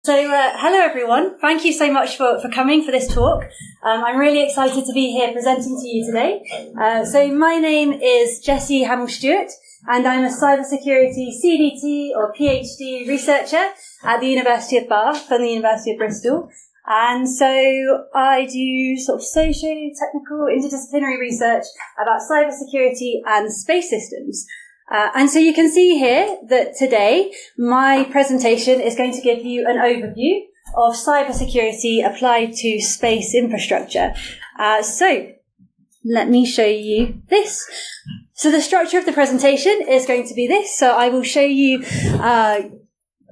So hello everyone, thank you so much for coming for this talk. I'm really excited to be here presenting to you today. So my name is Jessie Hamill-Stewart and I'm a cybersecurity CDT or PhD researcher at the University of Bath and the University of Bristol. And so I do sort of socio-technical interdisciplinary research about cybersecurity and space systems. And so you can see here that today my presentation is going to give you an overview of cybersecurity applied to space infrastructure. So let me show you this. So the structure of the presentation is going to be this. So I will show you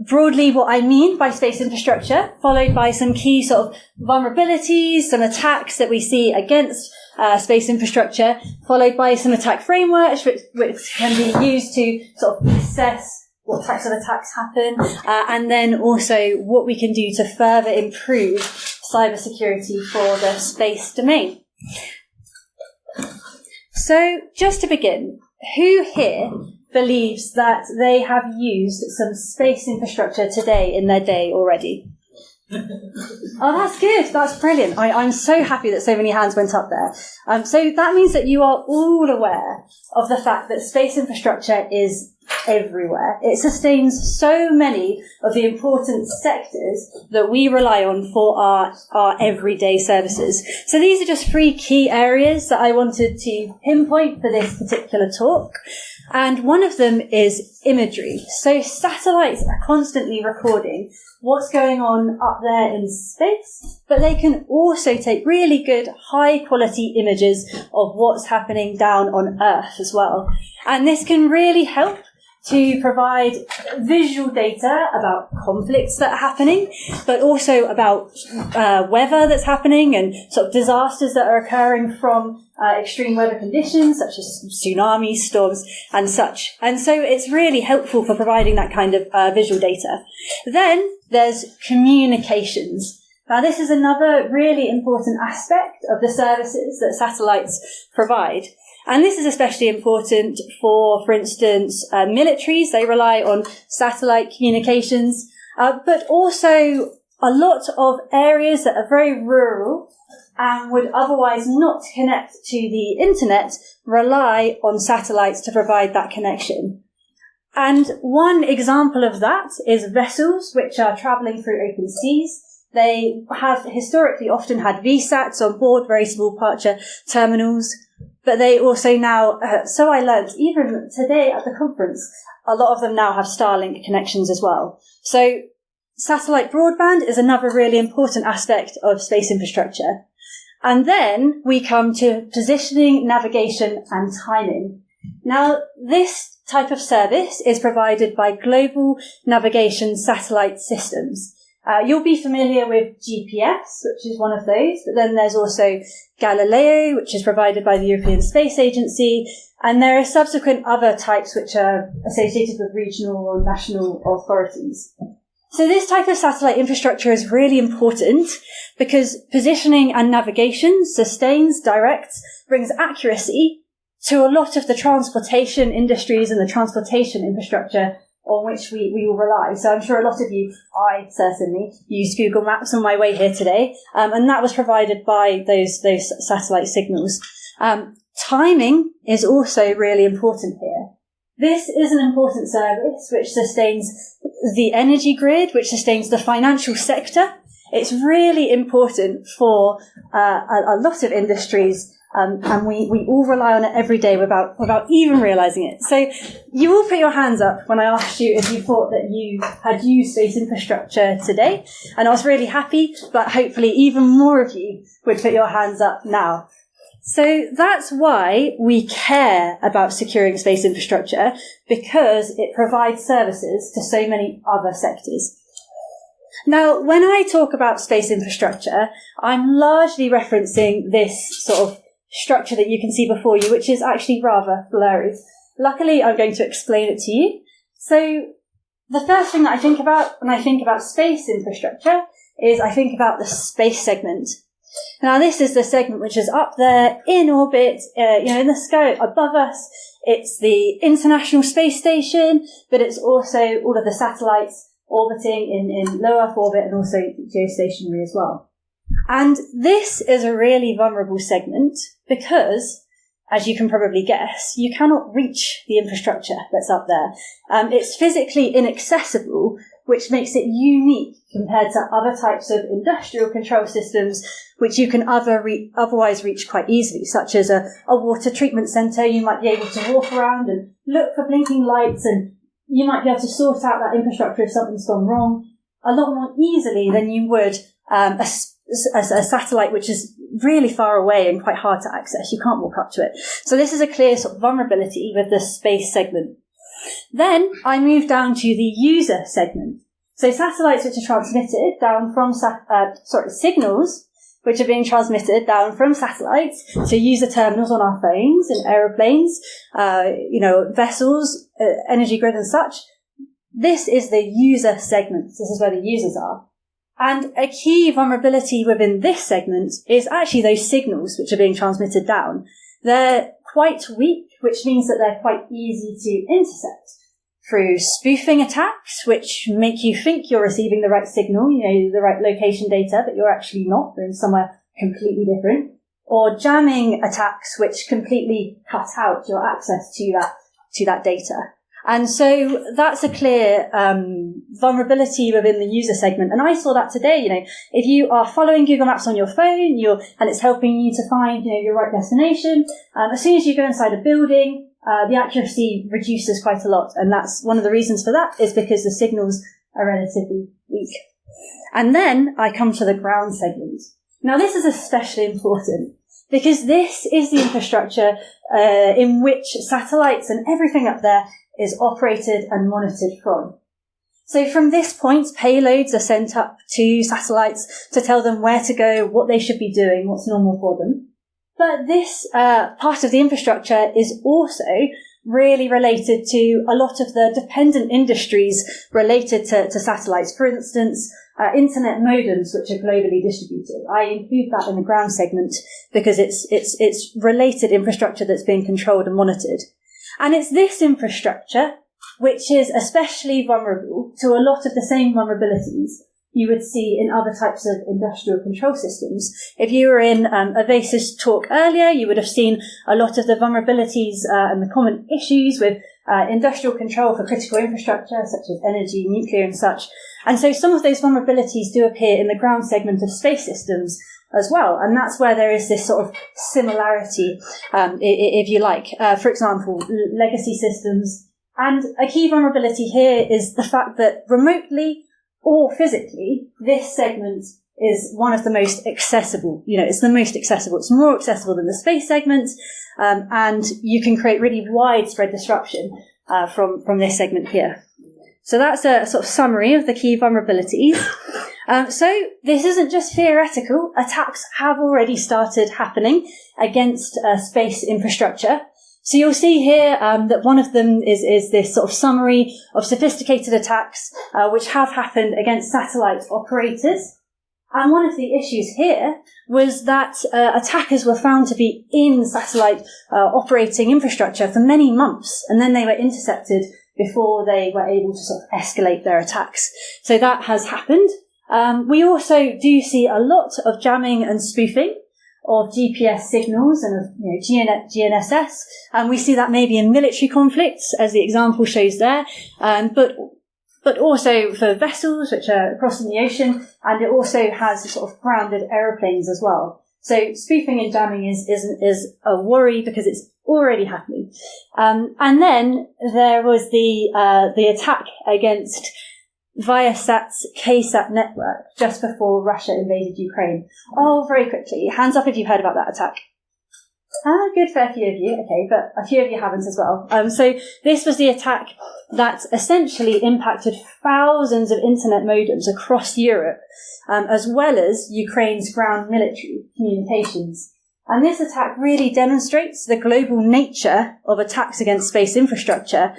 broadly what I mean by space infrastructure, followed by some key sort of vulnerabilities, some attacks that we see against space infrastructure, followed by some attack frameworks which can be used to sort of assess what types of attacks happen, and then also what we can do to further improve cybersecurity for the space domain. So just to begin, who here believes that they have used some space infrastructure today in their day already? Oh, that's good. That's brilliant. I'm so happy that so many hands went up there. So that means that you are all aware of the fact that space infrastructure is everywhere. It sustains so many of the important sectors that we rely on for our everyday services. So these are just three key areas that I wanted to pinpoint for this particular talk. And one of them is imagery. So satellites are constantly recording what's going on up there in space, but they can also take really good high quality images of what's happening down on Earth as well. And this can really help to provide visual data about conflicts that are happening, but also about weather that's happening and sort of disasters that are occurring from extreme weather conditions, such as tsunamis, storms, and such. And so it's really helpful for providing that kind of visual data. Then there's communications. Now, this is another really important aspect of the services that satellites provide. And this is especially important for instance, militaries. They rely on satellite communications, but also a lot of areas that are very rural and would otherwise not connect to the internet rely on satellites to provide that connection. And one example of that is vessels which are travelling through open seas. They have historically often had VSATs on board, very small departure terminals. But they also now, so I learned, even today at the conference, a lot of them now have Starlink connections as well. So satellite broadband is another really important aspect of space infrastructure. And then we come to positioning, navigation, and timing. Now, this type of service is provided by global navigation satellite systems. You'll be familiar with GPS, which is one of those, but then there's also Galileo, which is provided by the European Space Agency, and there are subsequent other types which are associated with regional or national authorities. So this type of satellite infrastructure is really important because positioning and navigation sustains, directs, brings accuracy to a lot of the transportation industries and the transportation infrastructure on which we will rely. So I'm sure a lot of you, I certainly, used Google Maps on my way here today, and that was provided by those satellite signals. Timing is also really important here. This is an important service which sustains the energy grid, which sustains the financial sector. It's really important for a lot of industries, and we all rely on it every day without even realising it. So you all put your hands up when I asked you if you thought that you had used space infrastructure today, and I was really happy, but hopefully even more of you would put your hands up now. So that's why we care about securing space infrastructure, because it provides services to so many other sectors. Now, when I talk about space infrastructure, I'm largely referencing this sort of structure that you can see before you, which is actually rather blurry. Luckily, I'm going to explain it to you. So the first thing that I think about when I think about space infrastructure is I think about the space segment. Now, this is the segment which is up there in orbit, in the sky above us. It's the International Space Station, but it's also all of the satellites orbiting in low Earth orbit and also geostationary as well. And this is a really vulnerable segment because, as you can probably guess, you cannot reach the infrastructure that's up there. It's physically inaccessible, which makes it unique compared to other types of industrial control systems, which you can otherwise reach quite easily, such as a water treatment centre. You might be able to walk around and look for blinking lights, and you might be able to sort out that infrastructure if something's gone wrong a lot more easily than you would a satellite which is really far away and quite hard to access. You can't walk up to it. So this is a clear sort of vulnerability with the space segment. Then I move down to the user segment. So satellites which are transmitted down from, signals which are being transmitted down from satellites to user terminals on our phones and aeroplanes, vessels, energy grid and such. This is the user segment. This is where the users are. And a key vulnerability within this segment is actually those signals which are being transmitted down. They're quite weak, which means that they're quite easy to intercept through spoofing attacks, which make you think you're receiving the right signal, the right location data, but you're actually not. They're in somewhere completely different. Or jamming attacks, which completely cut out your access to that data. And so that's a clear vulnerability within the user segment. And I saw that today. If you are following Google Maps on your phone, and it's helping you to find your right destination, as soon as you go inside a building, the accuracy reduces quite a lot. And that's one of the reasons for that is because the signals are relatively weak. And then I come to the ground segment. Now this is especially important because this is the infrastructure in which satellites and everything up there is operated and monitored from. So from this point, payloads are sent up to satellites to tell them where to go, what they should be doing, what's normal for them. But this part of the infrastructure is also really related to a lot of the dependent industries related to satellites. For instance, internet modems, which are globally distributed. I include that in the ground segment because it's related infrastructure that's being controlled and monitored. And it's this infrastructure which is especially vulnerable to a lot of the same vulnerabilities you would see in other types of industrial control systems. If you were in Evas's talk earlier, you would have seen a lot of the vulnerabilities and the common issues with industrial control for critical infrastructure, such as energy, nuclear and such. And so some of those vulnerabilities do appear in the ground segment of space systems as well. And that's where there is this sort of similarity, if you like. For example, legacy systems. And a key vulnerability here is the fact that remotely or physically, this segment is one of the most accessible. It's the most accessible. It's more accessible than the space segment. And you can create really widespread disruption from this segment here. So that's a sort of summary of the key vulnerabilities. So this isn't just theoretical. Attacks have already started happening against space infrastructure. So you'll see here that one of them is this sort of summary of sophisticated attacks which have happened against satellite operators. And one of the issues here was that attackers were found to be in satellite operating infrastructure for many months, and then they were intercepted before they were able to sort of escalate their attacks. So that has happened. We also do see a lot of jamming and spoofing of GPS signals and of GNSS, and we see that maybe in military conflicts, as the example shows there, but also for vessels which are crossing the ocean, and it also has sort of grounded aeroplanes as well. So spoofing and jamming is a worry because it's already happening. And then there was the attack against Viasat's KSAT network just before Russia invaded Ukraine. Oh, very quickly. Hands up if you've heard about that attack. Good, fair few of you. Okay, but a few of you haven't as well. So this was the attack that essentially impacted thousands of internet modems across Europe, as well as Ukraine's ground military communications. And this attack really demonstrates the global nature of attacks against space infrastructure,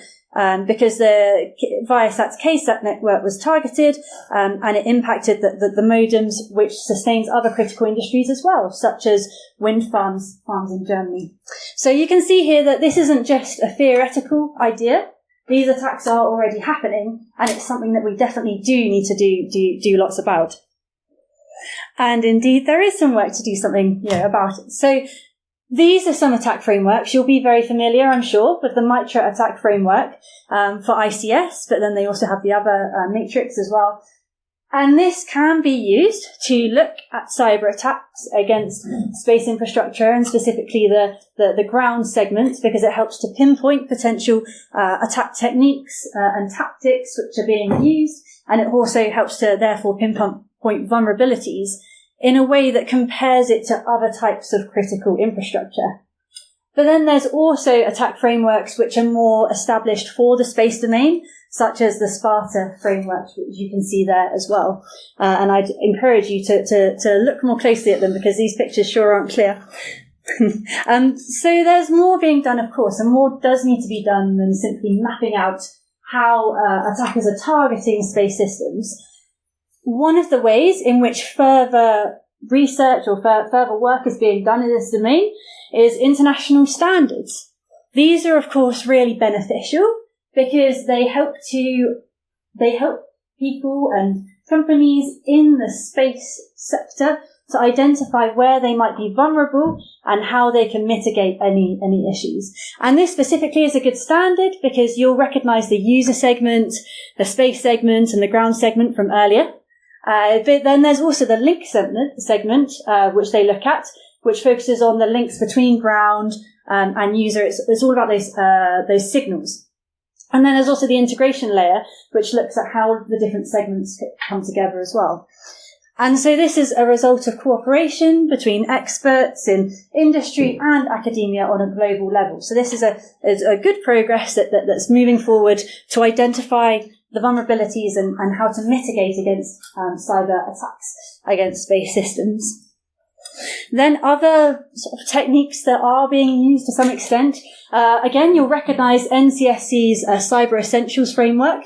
because the Viasat's KSAT network was targeted, and it impacted the modems, which sustains other critical industries as well, such as wind farms in Germany. So you can see here that this isn't just a theoretical idea. these attacks are already happening, and it's something that we definitely do need to do lots about. And indeed, there is some work to do something about it. So these are some attack frameworks. You'll be very familiar, I'm sure, with the MITRE attack framework for ICS, but then they also have the other matrix as well. And this can be used to look at cyber attacks against space infrastructure, and specifically the ground segments, because it helps to pinpoint potential attack techniques and tactics which are being used, and it also helps to therefore pinpoint vulnerabilities in a way that compares it to other types of critical infrastructure. But then there's also attack frameworks which are more established for the space domain, such as the Sparta framework, which you can see there as well. And I'd encourage you to look more closely at them, because these pictures sure aren't clear. So there's more being done, of course, and more does need to be done than simply mapping out how attackers are targeting space systems. One of the ways in which further research or further work is being done in this domain is international standards. These are, of course, really beneficial because they help people and companies in the space sector to identify where they might be vulnerable and how they can mitigate any issues. And this specifically is a good standard because you'll recognize the user segment, the space segment, and the ground segment from earlier. But then there's also the link segment, which they look at, which focuses on the links between ground and user. It's all about those signals. And then there's also the integration layer, which looks at how the different segments come together as well. And so this is a result of cooperation between experts in industry and academia on a global level. So this is a good progress that's moving forward to identify the vulnerabilities and how to mitigate against cyber attacks against space systems. Then other sort of techniques that are being used to some extent, again, you'll recognise NCSC's Cyber Essentials framework,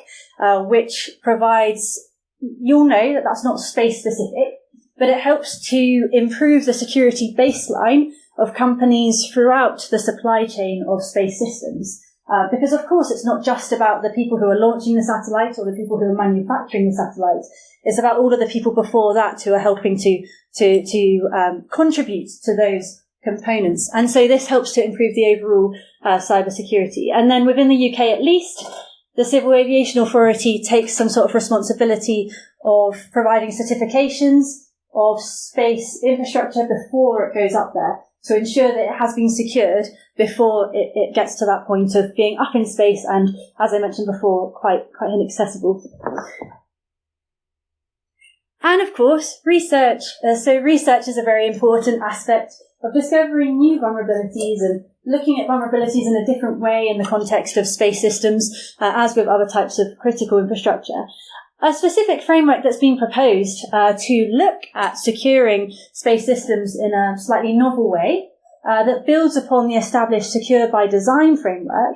which provides, you'll know that that's not space specific, but it helps to improve the security baseline of companies throughout the supply chain of space systems. Because of course it's not just about the people who are launching the satellite or the people who are manufacturing the satellite. It's about all of the people before that who are helping to contribute to those components. And so this helps to improve the overall cyber security. And then within the UK at least, the Civil Aviation Authority takes some sort of responsibility of providing certifications of space infrastructure before it goes up there, to ensure that it has been secured before it gets to that point of being up in space and, as I mentioned before, quite inaccessible. And of course, research. So research is a very important aspect of discovering new vulnerabilities and looking at vulnerabilities in a different way in the context of space systems, as with other types of critical infrastructure. A specific framework that's been proposed to look at securing space systems in a slightly novel way that builds upon the established Secure by Design framework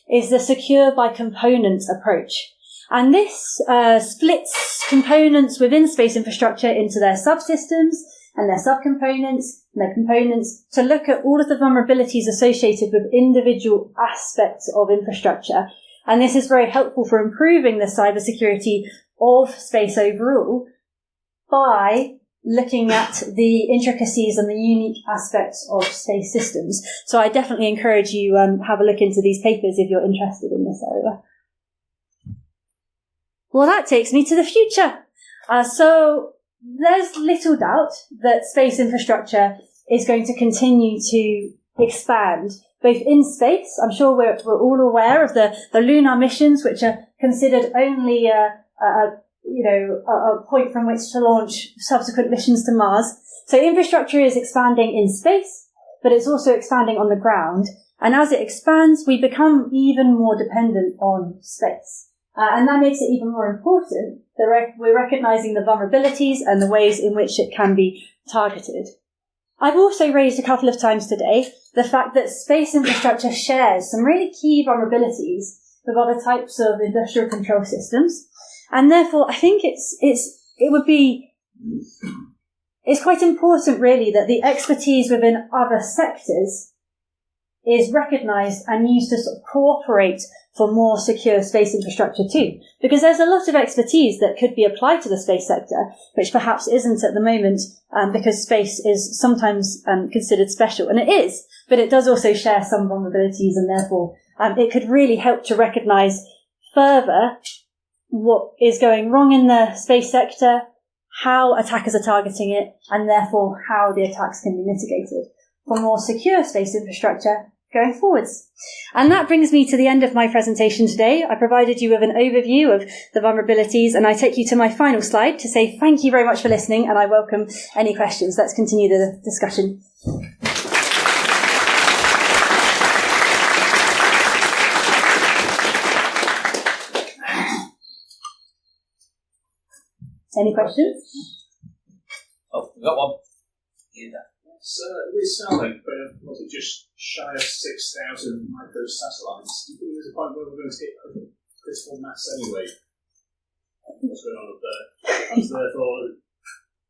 is the Secure by Components approach. And this splits components within space infrastructure into their subsystems and their subcomponents and their components to look at all of the vulnerabilities associated with individual aspects of infrastructure. And this is very helpful for improving the cybersecurity of space overall by looking at the intricacies and the unique aspects of space systems. So I definitely encourage you have a look into these papers if you're interested in this area. Well, that takes me to the future. So there's little doubt that space infrastructure is going to continue to expand, both in space. I'm sure we're all aware of the lunar missions, which are considered only a point from which to launch subsequent missions to Mars. So infrastructure is expanding in space, but it's also expanding on the ground. And as it expands, we become even more dependent on space. And that makes it even more important that we're recognizing the vulnerabilities and the ways in which it can be targeted. I've also raised a couple of times today the fact that space infrastructure shares some really key vulnerabilities with other types of industrial control systems. And therefore, I think it's quite important really that the expertise within other sectors is recognised and used to sort of cooperate for more secure space infrastructure too. Because there's a lot of expertise that could be applied to the space sector, which perhaps isn't at the moment, because space is sometimes considered special. And it is, but it does also share some vulnerabilities, and therefore it could really help to recognise further what is going wrong in the space sector, how attackers are targeting it, and therefore how the attacks can be mitigated for more secure space infrastructure going forwards. And that brings me to the end of my presentation today. I provided you with an overview of the vulnerabilities, and I take you to my final slide to say thank you very much for listening, and I welcome any questions. Let's continue the discussion. Any questions? Oh, we've got one. So, with Starlink, was it just shy of 6,000 microsatellites? Do you think there's a point where we're going to hit critical mass anyway? What's going on up there? And so therefore,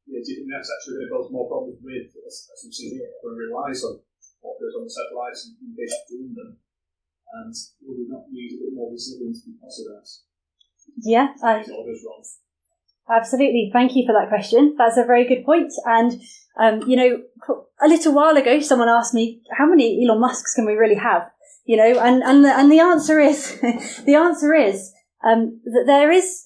do you think that's actually going to cause more problems with, as we see here, everyone relies on what goes on the satellites and communication doing them? And will we not need a bit more resilience because of that? Yeah. It all goes wrong. Absolutely. Thank you for that question. That's a very good point. And, a little while ago, someone asked me, how many Elon Musks can we really have? And the answer is, that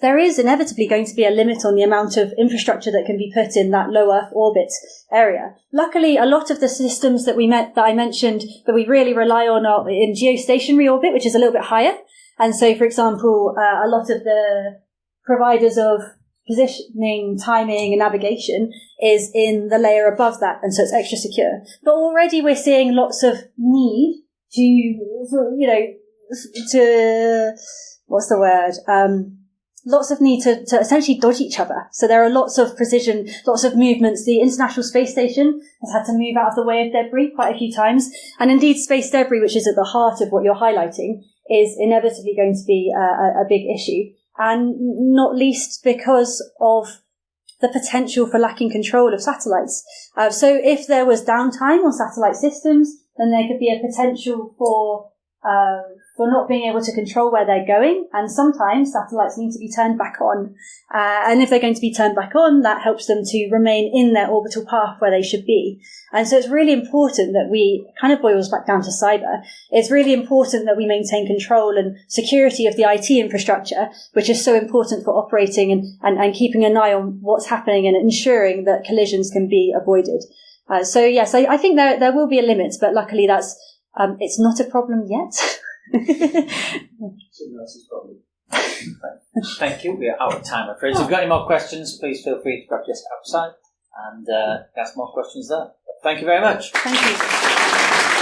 there is inevitably going to be a limit on the amount of infrastructure that can be put in that low Earth orbit area. Luckily, a lot of the systems that I mentioned that we really rely on are in geostationary orbit, which is a little bit higher. And so, for example, a lot of the providers of positioning, timing and navigation is in the layer above that, and so it's extra secure. But already we're seeing lots of need lots of need to essentially dodge each other. So there are lots of precision, lots of movements. The International Space Station has had to move out of the way of debris quite a few times. And indeed, space debris, which is at the heart of what you're highlighting, is inevitably going to be a big issue. And not least because of the potential for lacking control of satellites. So if there was downtime on satellite systems, then there could be a potential for not being able to control where they're going. And sometimes satellites need to be turned back on. And if they're going to be turned back on, that helps them to remain in their orbital path where they should be. And so it's really important that kind of boils back down to cyber. It's really important that we maintain control and security of the IT infrastructure, which is so important for operating and keeping an eye on what's happening and ensuring that collisions can be avoided. So yes, I think there will be a limit, but luckily it's not a problem yet. Someone else's problem. Thank you. We are out of time, I'm afraid. So if you've got any more questions, please feel free to grab just outside and ask more questions there. Thank you very much. Thank you.